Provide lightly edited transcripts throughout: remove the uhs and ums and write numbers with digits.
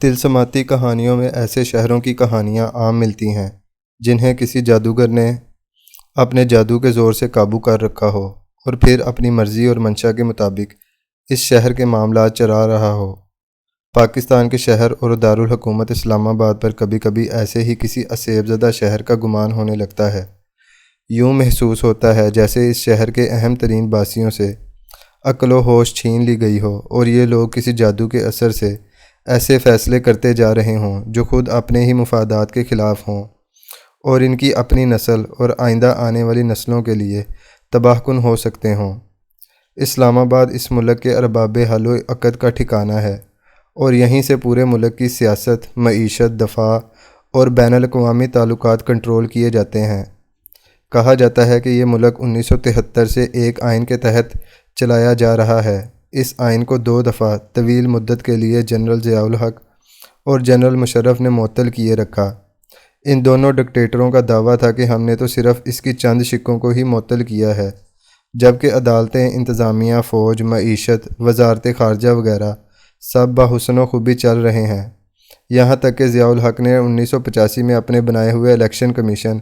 طلسماتی کہانیوں میں ایسے شہروں کی کہانیاں عام ملتی ہیں جنہیں کسی جادوگر نے اپنے جادو کے زور سے قابو کر رکھا ہو اور پھر اپنی مرضی اور منشا کے مطابق اس شہر کے معاملات چلا رہا ہو۔ پاکستان کے شہر اور دارالحکومت اسلام آباد پر کبھی کبھی ایسے ہی کسی اسیب زدہ شہر کا گمان ہونے لگتا ہے۔ یوں محسوس ہوتا ہے جیسے اس شہر کے اہم ترین باسیوں سے عقل و ہوش چھین لی گئی ہو اور یہ لوگ کسی جادو کے اثر سے ایسے فیصلے کرتے جا رہے ہوں جو خود اپنے ہی مفادات کے خلاف ہوں اور ان کی اپنی نسل اور آئندہ آنے والی نسلوں کے لیے تباہ کن ہو سکتے ہوں۔ اسلام آباد اس ملک کے ارباب حل و عقد کا ٹھکانہ ہے اور یہیں سے پورے ملک کی سیاست، معیشت، دفاع اور بین الاقوامی تعلقات کنٹرول کیے جاتے ہیں۔ کہا جاتا ہے کہ یہ ملک 1973 سے ایک آئین کے تحت چلایا جا رہا ہے۔ اس آئین کو 2 دفعہ طویل مدت کے لیے جنرل ضیاء الحق اور جنرل مشرف نے معطل کیے رکھا۔ ان دونوں ڈکٹیٹروں کا دعویٰ تھا کہ ہم نے تو صرف اس کی چند شقوں کو ہی معطل کیا ہے، جبکہ عدالتیں، انتظامیہ، فوج، معیشت، وزارت خارجہ وغیرہ سب بحسن و خوبی چل رہے ہیں۔ یہاں تک کہ ضیاء الحق نے 1985 میں اپنے بنائے ہوئے الیکشن کمیشن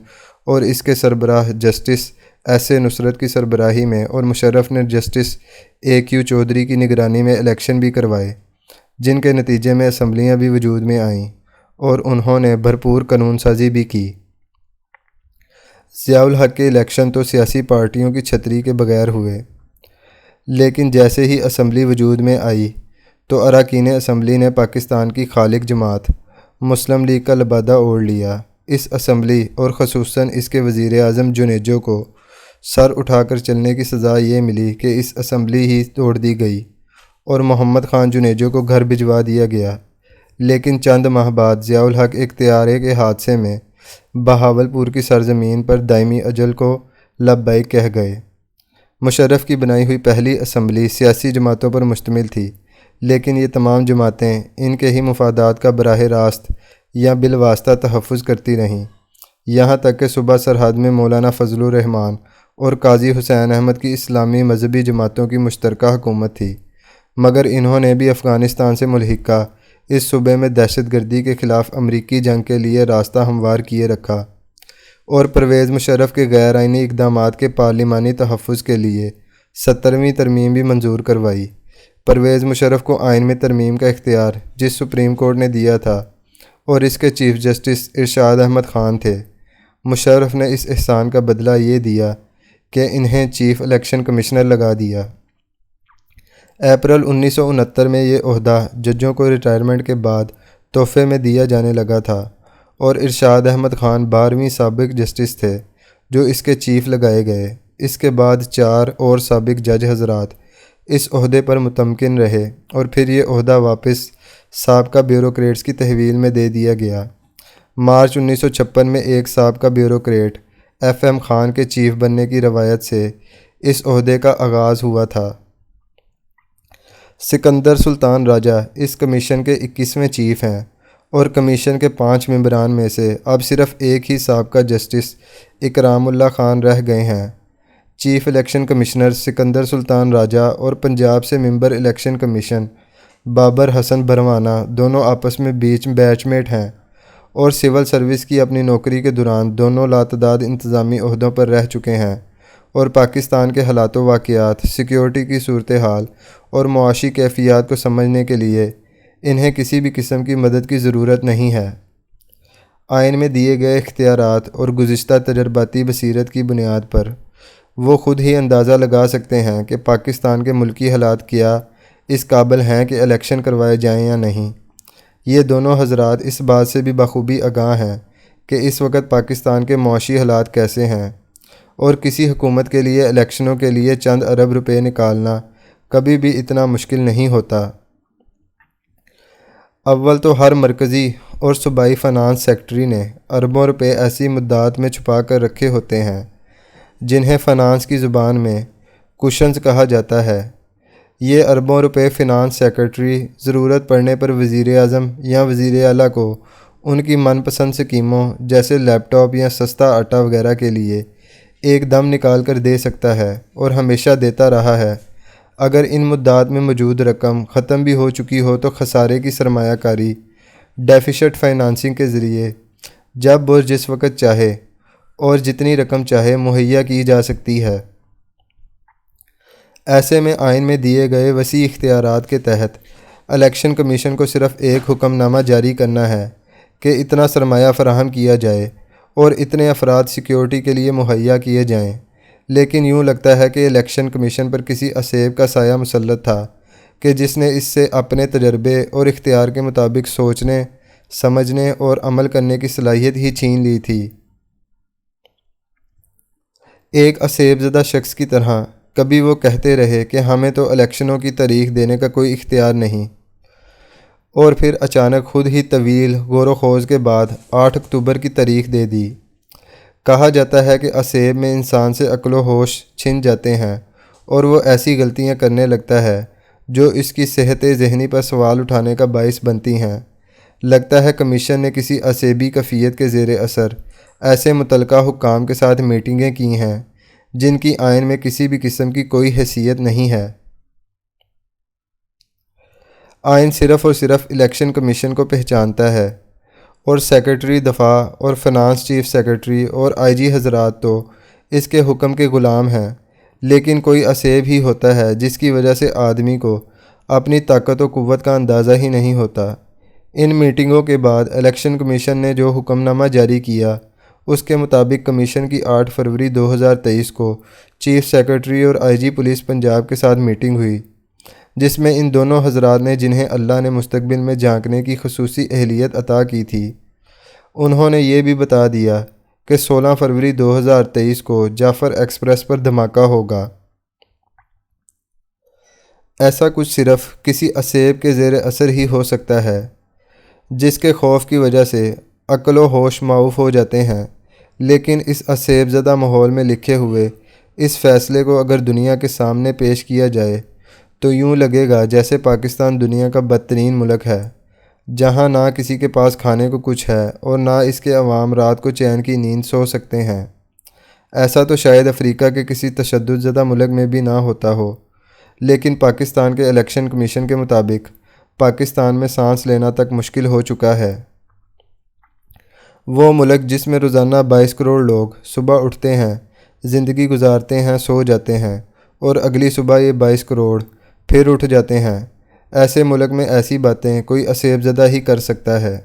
اور اس کے سربراہ جسٹس ایس اے نصرت کی سربراہی میں اور مشرف نے جسٹس اے کیو چودھری کی نگرانی میں الیکشن بھی کروائے، جن کے نتیجے میں اسمبلیاں بھی وجود میں آئیں اور انہوں نے بھرپور قانون سازی بھی کی۔ ضیاء الحق کے الیکشن تو سیاسی پارٹیوں کی چھتری کے بغیر ہوئے، لیکن جیسے ہی اسمبلی وجود میں آئی تو اراکین اسمبلی نے پاکستان کی خالق جماعت مسلم لیگ کا لبادہ اوڑھ لیا۔ اس اسمبلی اور خصوصاً اس کے وزیر اعظم جنیجو کو سر اٹھا کر چلنے کی سزا یہ ملی کہ اس اسمبلی ہی توڑ دی گئی اور محمد خان جنیجو کو گھر بھجوا دیا گیا۔ لیکن چند ماہ بعد ضیاء الحق ایک طیارے کے حادثے میں بہاولپور کی سرزمین پر دائمی اجل کو لبیک کہہ گئے۔ مشرف کی بنائی ہوئی پہلی اسمبلی سیاسی جماعتوں پر مشتمل تھی، لیکن یہ تمام جماعتیں ان کے ہی مفادات کا براہ راست یا بالواسطہ تحفظ کرتی رہیں، یہاں تک کہ صوبہ سرحد میں مولانا فضل الرحمان اور قاضی حسین احمد کی اسلامی مذہبی جماعتوں کی مشترکہ حکومت تھی، مگر انہوں نے بھی افغانستان سے ملحقہ اس صوبے میں دہشت گردی کے خلاف امریکی جنگ کے لیے راستہ ہموار کیے رکھا اور پرویز مشرف کے غیر آئینی اقدامات کے پارلیمانی تحفظ کے لیے 70ویں ترمیم بھی منظور کروائی۔ پرویز مشرف کو آئین میں ترمیم کا اختیار جس سپریم کورٹ نے دیا تھا اور اس کے چیف جسٹس ارشاد احمد خان تھے، مشرف نے اس احسان کا بدلہ یہ دیا کہ انہیں چیف الیکشن کمشنر لگا دیا۔ اپریل 1969 میں یہ عہدہ ججوں کو ریٹائرمنٹ کے بعد تحفے میں دیا جانے لگا تھا اور ارشاد احمد خان 12ویں سابق جسٹس تھے جو اس کے چیف لگائے گئے۔ اس کے بعد 4 اور سابق جج حضرات اس عہدے پر متمکن رہے اور پھر یہ عہدہ واپس سابقہ بیوروکریٹس کی تحویل میں دے دیا گیا۔ مارچ 1956 میں ایک سابقہ بیوروکریٹ ایف ایم خان کے چیف بننے کی روایت سے اس عہدے کا آغاز ہوا تھا۔ سکندر سلطان راجہ اس کمیشن کے 21ویں چیف ہیں اور کمیشن کے 5 ممبران میں سے اب صرف ایک ہی سابقہ جسٹس اکرام اللہ خان رہ گئے ہیں۔ چیف الیکشن کمشنر سکندر سلطان راجہ اور پنجاب سے ممبر الیکشن کمیشن بابر حسن بھروانہ دونوں آپس میں بیچ میٹ ہیں اور سول سروس کی اپنی نوکری کے دوران دونوں لاتعداد انتظامی عہدوں پر رہ چکے ہیں اور پاکستان کے حالات و واقعات، سیکیورٹی کی صورتحال اور معاشی کیفیات کو سمجھنے کے لیے انہیں کسی بھی قسم کی مدد کی ضرورت نہیں ہے۔ آئین میں دیے گئے اختیارات اور گزشتہ تجرباتی بصیرت کی بنیاد پر وہ خود ہی اندازہ لگا سکتے ہیں کہ پاکستان کے ملکی حالات کیا اس قابل ہیں کہ الیکشن کروائے جائیں یا نہیں۔ یہ دونوں حضرات اس بات سے بھی بخوبی آگاہ ہیں کہ اس وقت پاکستان کے معاشی حالات کیسے ہیں اور کسی حکومت کے لیے الیکشنوں کے لیے چند ارب روپے نکالنا کبھی بھی اتنا مشکل نہیں ہوتا۔ اول تو ہر مرکزی اور صوبائی فنانس سیکٹری نے اربوں روپے ایسی مدات میں چھپا کر رکھے ہوتے ہیں جنہیں فنانس کی زبان میں کوشنز کہا جاتا ہے۔ یہ اربوں روپے فنانس سیکرٹری ضرورت پڑنے پر وزیر اعظم یا وزیر اعلیٰ کو ان کی من پسند سکیموں جیسے لیپ ٹاپ یا سستا آٹا وغیرہ کے لیے ایک دم نکال کر دے سکتا ہے اور ہمیشہ دیتا رہا ہے۔ اگر ان مدات میں موجود رقم ختم بھی ہو چکی ہو تو خسارے کی سرمایہ کاری ڈیفیشٹ فائنانسنگ کے ذریعے جب اور جس وقت چاہے اور جتنی رقم چاہے مہیا کی جا سکتی ہے۔ ایسے میں آئین میں دیے گئے وسیع اختیارات کے تحت الیکشن کمیشن کو صرف ایک حکم نامہ جاری کرنا ہے کہ اتنا سرمایہ فراہم کیا جائے اور اتنے افراد سیکیورٹی کے لیے مہیا کیے جائیں، لیکن یوں لگتا ہے کہ الیکشن کمیشن پر کسی اسیب کا سایہ مسلط تھا کہ جس نے اس سے اپنے تجربے اور اختیار کے مطابق سوچنے، سمجھنے اور عمل کرنے کی صلاحیت ہی چھین لی تھی۔ ایک اسیب زدہ شخص کی طرح کبھی وہ کہتے رہے کہ ہمیں تو الیکشنوں کی تاریخ دینے کا کوئی اختیار نہیں، اور پھر اچانک خود ہی طویل غور و خوض کے بعد 8 اکتوبر کی تاریخ دے دی۔ کہا جاتا ہے کہ اسیب میں انسان سے عقل و ہوش چھن جاتے ہیں اور وہ ایسی غلطیاں کرنے لگتا ہے جو اس کی صحت ذہنی پر سوال اٹھانے کا باعث بنتی ہیں۔ لگتا ہے کمیشن نے کسی اسیبی کیفیت کے زیر اثر ایسے متعلقہ حکام کے ساتھ میٹنگیں کی ہیں جن کی آئین میں کسی بھی قسم کی کوئی حیثیت نہیں ہے۔ آئین صرف اور صرف الیکشن کمیشن کو پہچانتا ہے، اور سیکرٹری دفاع اور فنانس چیف سیکرٹری اور آئی جی حضرات تو اس کے حکم کے غلام ہیں، لیکن کوئی اسیب ہی ہوتا ہے جس کی وجہ سے آدمی کو اپنی طاقت و قوت کا اندازہ ہی نہیں ہوتا۔ ان میٹنگوں کے بعد الیکشن کمیشن نے جو حکم نامہ جاری کیا اس کے مطابق کمیشن کی 8 فروری 2023 کو چیف سیکرٹری اور آئی جی پولیس پنجاب کے ساتھ میٹنگ ہوئی، جس میں ان دونوں حضرات نے جنہیں اللہ نے مستقبل میں جھانکنے کی خصوصی اہلیت عطا کی تھی، انہوں نے یہ بھی بتا دیا کہ 16 فروری 2023 کو جعفر ایکسپریس پر دھماکہ ہوگا۔ ایسا کچھ صرف کسی اسیب کے زیر اثر ہی ہو سکتا ہے جس کے خوف کی وجہ سے عقل و ہوش معاف ہو جاتے ہیں، لیکن اس اسیب زدہ ماحول میں لکھے ہوئے اس فیصلے کو اگر دنیا کے سامنے پیش کیا جائے تو یوں لگے گا جیسے پاکستان دنیا کا بدترین ملک ہے، جہاں نہ کسی کے پاس کھانے کو کچھ ہے اور نہ اس کے عوام رات کو چین کی نیند سو سکتے ہیں۔ ایسا تو شاید افریقہ کے کسی تشدد زدہ ملک میں بھی نہ ہوتا ہو، لیکن پاکستان کے الیکشن کمیشن کے مطابق پاکستان میں سانس لینا تک مشکل ہو چکا ہے۔ وہ ملک جس میں روزانہ 22 کروڑ لوگ صبح اٹھتے ہیں، زندگی گزارتے ہیں، سو جاتے ہیں، اور اگلی صبح یہ 22 کروڑ پھر اٹھ جاتے ہیں، ایسے ملک میں ایسی باتیں کوئی اسیب زدہ ہی کر سکتا ہے۔